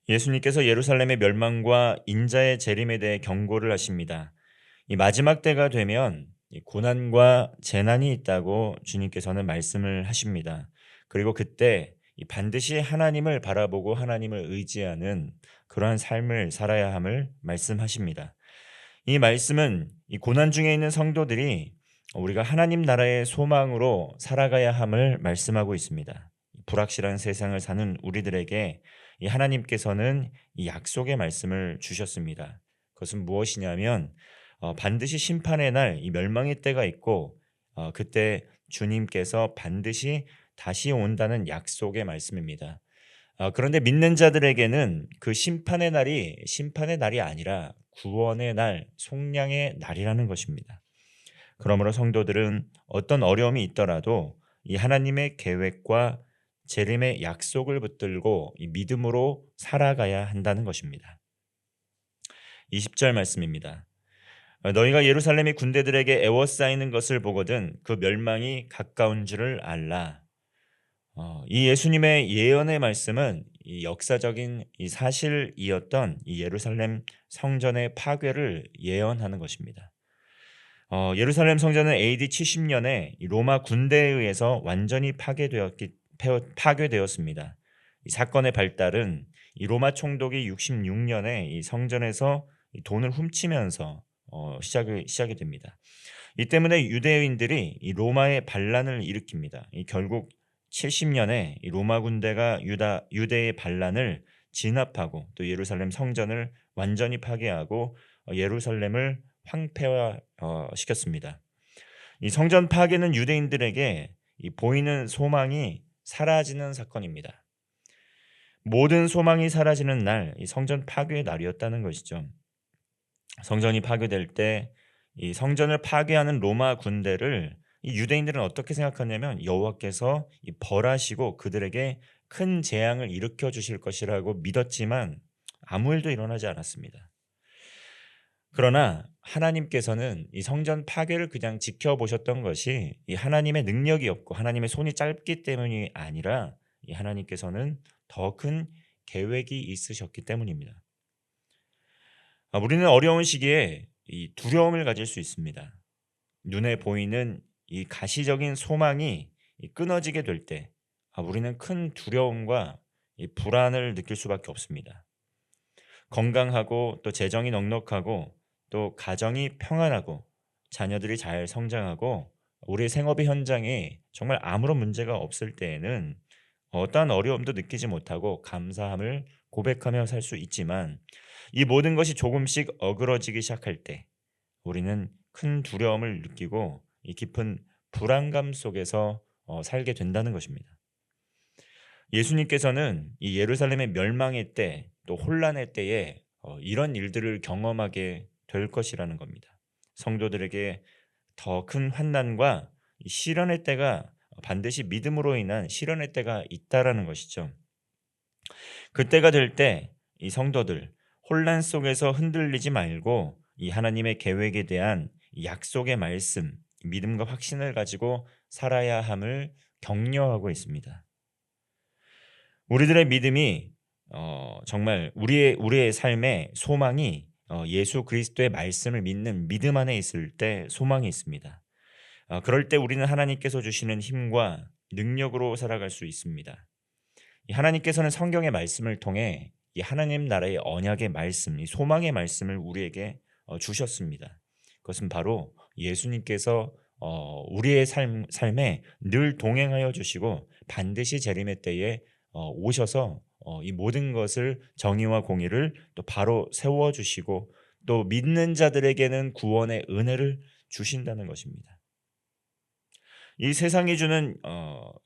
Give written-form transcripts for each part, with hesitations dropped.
예수님께서 예루살렘의 멸망과 인자의 재림에 대해 경고를 하십니다. 이 마지막 때가 되면 이 고난과 재난이 있다고 주님께서는 말씀을 하십니다. 그리고 그때 이 반드시 하나님을 바라보고 하나님을 의지하는 그러한 삶을 살아야 함을 말씀하십니다. 이 말씀은 이 고난 중에 있는 성도들이 우리가 하나님 나라의 소망으로 살아가야 함을 말씀하고 있습니다. 불확실한 세상을 사는 우리들에게 이 하나님께서는 이 약속의 말씀을 주셨습니다. 그것은 무엇이냐면 반드시 심판의 날, 이 멸망의 때가 있고 그때 주님께서 반드시 다시 온다는 약속의 말씀입니다. 그런데 믿는 자들에게는 그 심판의 날이 아니라 구원의 날, 속량의 날이라는 것입니다. 그러므로 성도들은 어떤 어려움이 있더라도 이 하나님의 계획과 재림의 약속을 붙들고 이 믿음으로 살아가야 한다는 것입니다. 20절 말씀입니다. 너희가 예루살렘의 군대들에게 애워싸이는 것을 보거든 그 멸망이 가까운 줄을 알라. 이 예수님의 예언의 말씀은 이 역사적인 이 사실이었던 이 예루살렘 성전의 파괴를 예언하는 것입니다. 예루살렘 성전은 AD 70년에 로마 군대에 의해서 완전히 파괴되었습니다. 이 사건의 발달은 이 로마 총독이 66년에 이 성전에서 이 돈을 훔치면서 시작이 됩니다. 이 때문에 유대인들이 이 로마의 반란을 일으킵니다. 이 결국 70년에 이 로마 군대가 유대의 반란을 진압하고 또 예루살렘 성전을 완전히 파괴하고 예루살렘을 황폐화 시켰습니다. 이 성전 파괴는 유대인들에게 이 보이는 소망이 사라지는 사건입니다. 모든 소망이 사라지는 날, 이 성전 파괴의 날이었다는 것이죠. 성전이 파괴될 때 이 성전을 파괴하는 로마 군대를 이 유대인들은 어떻게 생각하냐면 여호와께서 이 벌하시고 그들에게 큰 재앙을 일으켜 주실 것이라고 믿었지만 아무 일도 일어나지 않았습니다. 그러나 하나님께서는 이 성전 파괴를 그냥 지켜보셨던 것이 이 하나님의 능력이 없고 하나님의 손이 짧기 때문이 아니라 이 하나님께서는 더 큰 계획이 있으셨기 때문입니다. 우리는 어려운 시기에 이 두려움을 가질 수 있습니다. 눈에 보이는 이 가시적인 소망이 끊어지게 될 때 우리는 큰 두려움과 이 불안을 느낄 수밖에 없습니다. 건강하고 또 재정이 넉넉하고 또 가정이 평안하고 자녀들이 잘 성장하고 우리 생업의 현장에 정말 아무런 문제가 없을 때에는 어떠한 어려움도 느끼지 못하고 감사함을 고백하며 살 수 있지만 이 모든 것이 조금씩 어그러지기 시작할 때 우리는 큰 두려움을 느끼고 이 깊은 불안감 속에서 살게 된다는 것입니다. 예수님께서는 이 예루살렘의 멸망의 때 또 혼란의 때에 이런 일들을 경험하게 될 것이라는 겁니다. 성도들에게 더 큰 환난과 이 시련의 때가 반드시 믿음으로 인한 시련의 때가 있다라는 것이죠. 그때가 될 때 이 성도들 혼란 속에서 흔들리지 말고 이 하나님의 계획에 대한 이 약속의 말씀, 믿음과 확신을 가지고 살아야 함을 격려하고 있습니다. 우리들의 믿음이 정말 우리의 삶의 소망이 예수 그리스도의 말씀을 믿는 믿음 안에 있을 때 소망이 있습니다. 그럴 때 우리는 하나님께서 주시는 힘과 능력으로 살아갈 수 있습니다. 이 하나님께서는 성경의 말씀을 통해 이 하나님 나라의 언약의 말씀, 이 소망의 말씀을 우리에게 주셨습니다. 그것은 바로 예수님께서 우리의 삶에 늘 동행하여 주시고 반드시 재림의 때에 오셔서 이 모든 것을 정의와 공의를 또 바로 세워 주시고 또 믿는 자들에게는 구원의 은혜를 주신다는 것입니다. 이 세상이 주는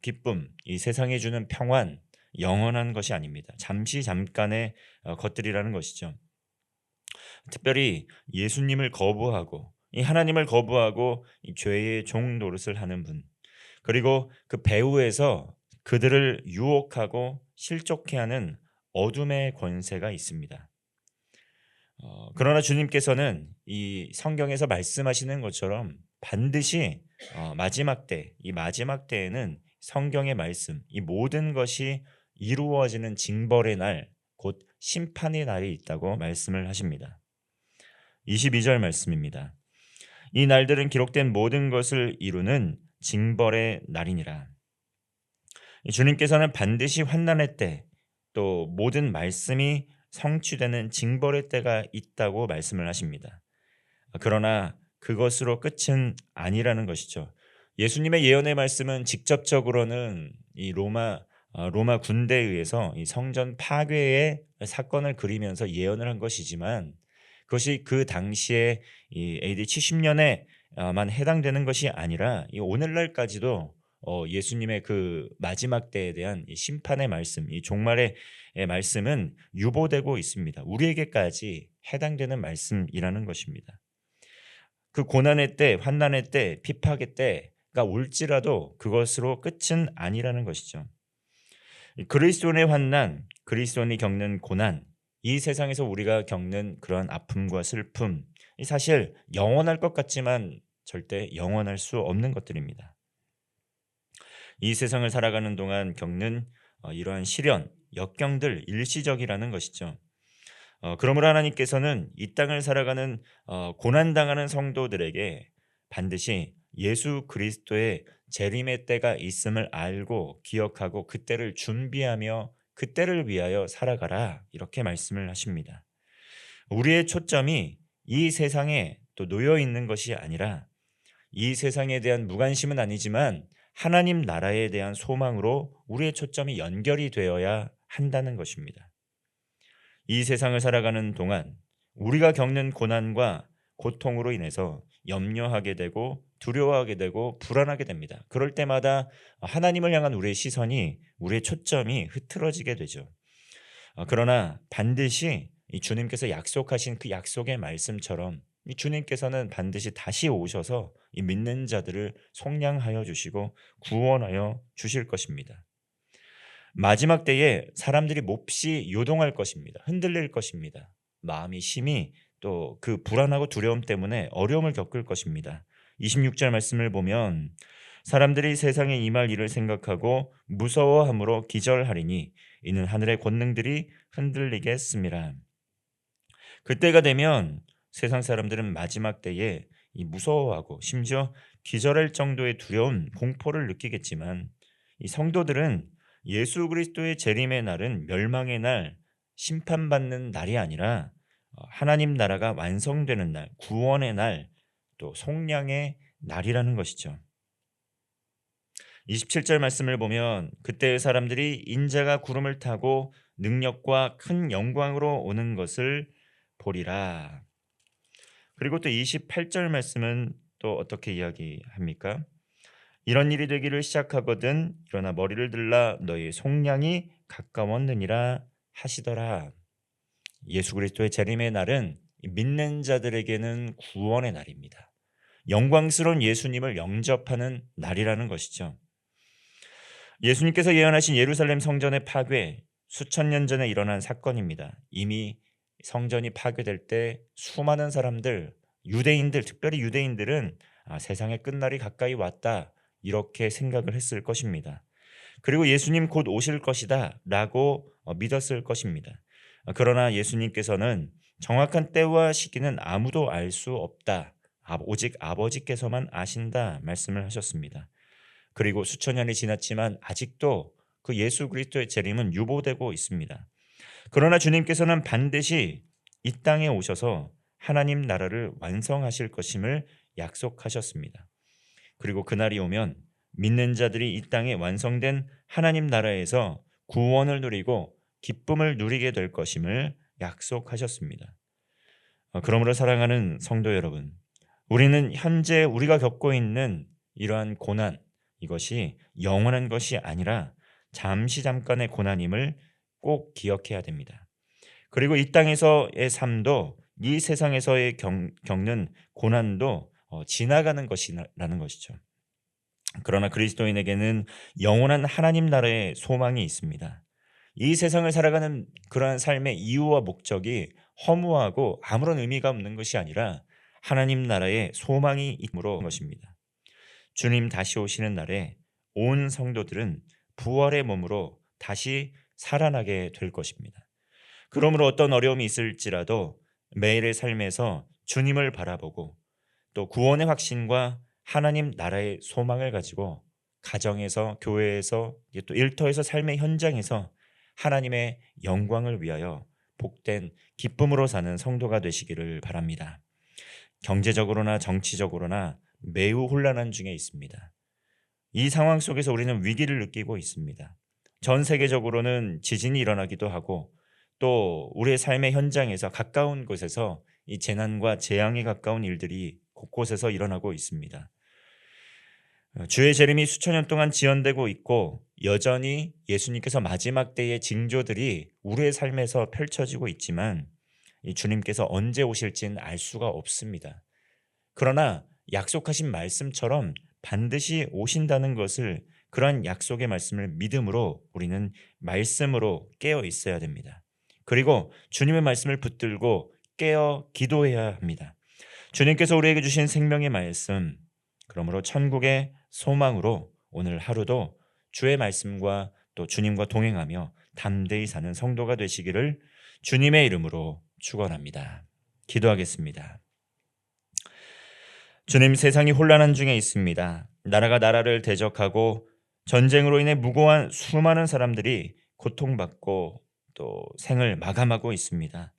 기쁨, 이 세상이 주는 평안 영원한 것이 아닙니다. 잠시 잠깐의 것들이라는 것이죠. 특별히 예수님을 거부하고 이 하나님을 거부하고 이 죄의 종 노릇을 하는 분, 그리고 그 배후에서 그들을 유혹하고 실족해 하는 어둠의 권세가 있습니다. 그러나 주님께서는 이 성경에서 말씀하시는 것처럼 반드시 이 마지막 때에는 성경의 말씀, 이 모든 것이 이루어지는 징벌의 날, 곧 심판의 날이 있다고 말씀을 하십니다. 22절 말씀입니다. 이 날들은 기록된 모든 것을 이루는 징벌의 날이니라. 주님께서는 반드시 환난의 때, 또 모든 말씀이 성취되는 징벌의 때가 있다고 말씀을 하십니다. 그러나 그것으로 끝은 아니라는 것이죠. 예수님의 예언의 말씀은 직접적으로는 이 로마 군대에 의해서 이 성전 파괴의 사건을 그리면서 예언을 한 것이지만, 그것이 그 당시에 이 AD 70년에만 해당되는 것이 아니라 이 오늘날까지도 예수님의 그 마지막 때에 대한 이 심판의 말씀, 이 종말의 말씀은 유보되고 있습니다. 우리에게까지 해당되는 말씀이라는 것입니다. 그 고난의 때, 환난의 때, 핍박의 때가 올지라도 그것으로 끝은 아니라는 것이죠. 그리스도인의 환난, 그리스도인이 겪는 고난, 이 세상에서 우리가 겪는 그런 아픔과 슬픔, 이 사실 영원할 것 같지만 절대 영원할 수 없는 것들입니다. 이 세상을 살아가는 동안 겪는 이러한 시련, 역경들 일시적이라는 것이죠. 그러므로 하나님께서는 이 땅을 살아가는 고난당하는 성도들에게 반드시 예수 그리스도의 재림의 때가 있음을 알고 기억하고 그때를 준비하며 그때를 위하여 살아가라, 이렇게 말씀을 하십니다. 우리의 초점이 이 세상에 또 놓여 있는 것이 아니라, 이 세상에 대한 무관심은 아니지만 하나님 나라에 대한 소망으로 우리의 초점이 연결이 되어야 한다는 것입니다. 이 세상을 살아가는 동안 우리가 겪는 고난과 고통으로 인해서 염려하게 되고 두려워하게 되고 불안하게 됩니다. 그럴 때마다 하나님을 향한 우리의 시선이, 우리의 초점이 흐트러지게 되죠. 그러나 반드시 이 주님께서 약속하신 그 약속의 말씀처럼 이 주님께서는 반드시 다시 오셔서 이 믿는 자들을 속량하여 주시고 구원하여 주실 것입니다. 마지막 때에 사람들이 몹시 요동할 것입니다. 흔들릴 것입니다. 마음이 심히 또 그 불안하고 두려움 때문에 어려움을 겪을 것입니다. 26절 말씀을 보면 사람들이 세상에 임할 일을 생각하고 무서워함으로 기절하리니 이는 하늘의 권능들이 흔들리겠습니다. 그때가 되면 세상 사람들은 마지막 때에 이 무서워하고 심지어 기절할 정도의 두려움, 공포를 느끼겠지만, 이 성도들은 예수 그리스도의 재림의 날은 멸망의 날, 심판받는 날이 아니라 하나님 나라가 완성되는 날, 구원의 날, 또 속량의 날이라는 것이죠. 27절 말씀을 보면 그때의 사람들이 인자가 구름을 타고 능력과 큰 영광으로 오는 것을 보리라. 그리고 또 28절 말씀은 또 어떻게 이야기합니까? 이런 일이 되기를 시작하거든 일어나 머리를 들라 너희 속량이 가까웠느니라 하시더라. 예수 그리스도의 재림의 날은 믿는 자들에게는 구원의 날입니다. 영광스러운 예수님을 영접하는 날이라는 것이죠. 예수님께서 예언하신 예루살렘 성전의 파괴, 수천 년 전에 일어난 사건입니다. 이미 성전이 파괴될 때 수많은 사람들, 유대인들, 특별히 유대인들은 세상의 끝날이 가까이 왔다, 이렇게 생각을 했을 것입니다. 그리고 예수님 곧 오실 것이다 라고 믿었을 것입니다. 그러나 예수님께서는 정확한 때와 시기는 아무도 알 수 없다, 오직 아버지께서만 아신다 말씀을 하셨습니다. 그리고 수천 년이 지났지만 아직도 그 예수 그리스도의 재림은 유보되고 있습니다. 그러나 주님께서는 반드시 이 땅에 오셔서 하나님 나라를 완성하실 것임을 약속하셨습니다. 그리고 그날이 오면 믿는 자들이 이 땅에 완성된 하나님 나라에서 구원을 누리고 기쁨을 누리게 될 것임을 약속하셨습니다. 그러므로 사랑하는 성도 여러분, 우리는 현재 우리가 겪고 있는 이러한 고난, 이것이 영원한 것이 아니라 잠시 잠깐의 고난임을 꼭 기억해야 됩니다. 그리고 이 땅에서의 삶도, 이 세상에서의 겪는 고난도 지나가는 것이라는 것이죠. 그러나 그리스도인에게는 영원한 하나님 나라의 소망이 있습니다. 이 세상을 살아가는 그러한 삶의 이유와 목적이 허무하고 아무런 의미가 없는 것이 아니라 하나님 나라의 소망이 있므로 것입니다. 주님 다시 오시는 날에 온 성도들은 부활의 몸으로 다시 살아나게 될 것입니다. 그러므로 어떤 어려움이 있을지라도 매일의 삶에서 주님을 바라보고 또 구원의 확신과 하나님 나라의 소망을 가지고 가정에서, 교회에서, 또 일터에서, 삶의 현장에서 하나님의 영광을 위하여 복된 기쁨으로 사는 성도가 되시기를 바랍니다. 경제적으로나 정치적으로나 매우 혼란한 중에 있습니다. 이 상황 속에서 우리는 위기를 느끼고 있습니다. 전 세계적으로는 지진이 일어나기도 하고 또 우리의 삶의 현장에서 가까운 곳에서 이 재난과 재앙에 가까운 일들이 곳곳에서 일어나고 있습니다. 주의 재림이 수천 년 동안 지연되고 있고 여전히 예수님께서 마지막 때의 징조들이 우리의 삶에서 펼쳐지고 있지만 이 주님께서 언제 오실지는 알 수가 없습니다. 그러나 약속하신 말씀처럼 반드시 오신다는 것을, 그러한 약속의 말씀을 믿음으로 우리는 말씀으로 깨어 있어야 됩니다. 그리고 주님의 말씀을 붙들고 깨어 기도해야 합니다. 주님께서 우리에게 주신 생명의 말씀, 그러므로 천국의 소망으로 오늘 하루도 주의 말씀과 또 주님과 동행하며 담대히 사는 성도가 되시기를 주님의 이름으로 축원합니다. 기도하겠습니다. 주님, 세상이 혼란한 중에 있습니다. 나라가 나라를 대적하고 전쟁으로 인해 무고한 수많은 사람들이 고통받고 또 생을 마감하고 있습니다.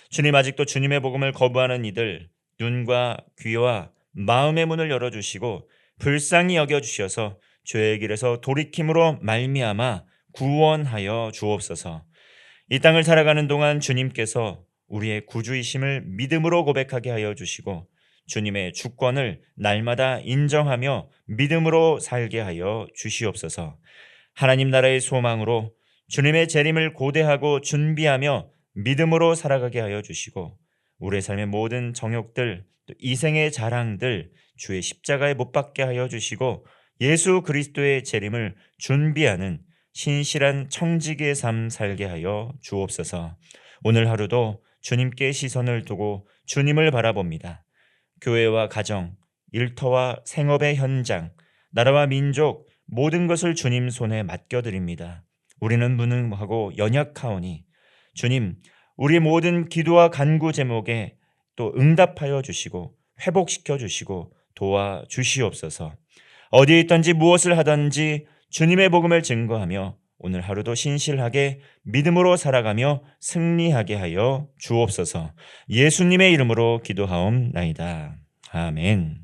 주님, 아직도 주님의 복음을 거부하는 이들 눈과 귀와 마음의 문을 열어주시고 불쌍히 여겨주셔서 죄의 길에서 돌이킴으로 말미암아 구원하여 주옵소서. 이 땅을 살아가는 동안 주님께서 우리의 구주이심을 믿음으로 고백하게 하여 주시고 주님의 주권을 날마다 인정하며 믿음으로 살게 하여 주시옵소서. 하나님 나라의 소망으로 주님의 재림을 고대하고 준비하며 믿음으로 살아가게 하여 주시고 우리의 삶의 모든 정욕들, 또 이생의 자랑들 주의 십자가에 못 박게 하여 주시고 예수 그리스도의 재림을 준비하는 신실한 청지기의 삶 살게 하여 주옵소서. 오늘 하루도 주님께 시선을 두고 주님을 바라봅니다. 교회와 가정, 일터와 생업의 현장, 나라와 민족 모든 것을 주님 손에 맡겨드립니다. 우리는 무능하고 연약하오니 주님, 우리 모든 기도와 간구 제목에 또 응답하여 주시고 회복시켜 주시고 도와주시옵소서. 어디에 있든지 무엇을 하든지 주님의 복음을 증거하며 오늘 하루도 신실하게 믿음으로 살아가며 승리하게 하여 주옵소서. 예수님의 이름으로 기도하옵나이다. 아멘.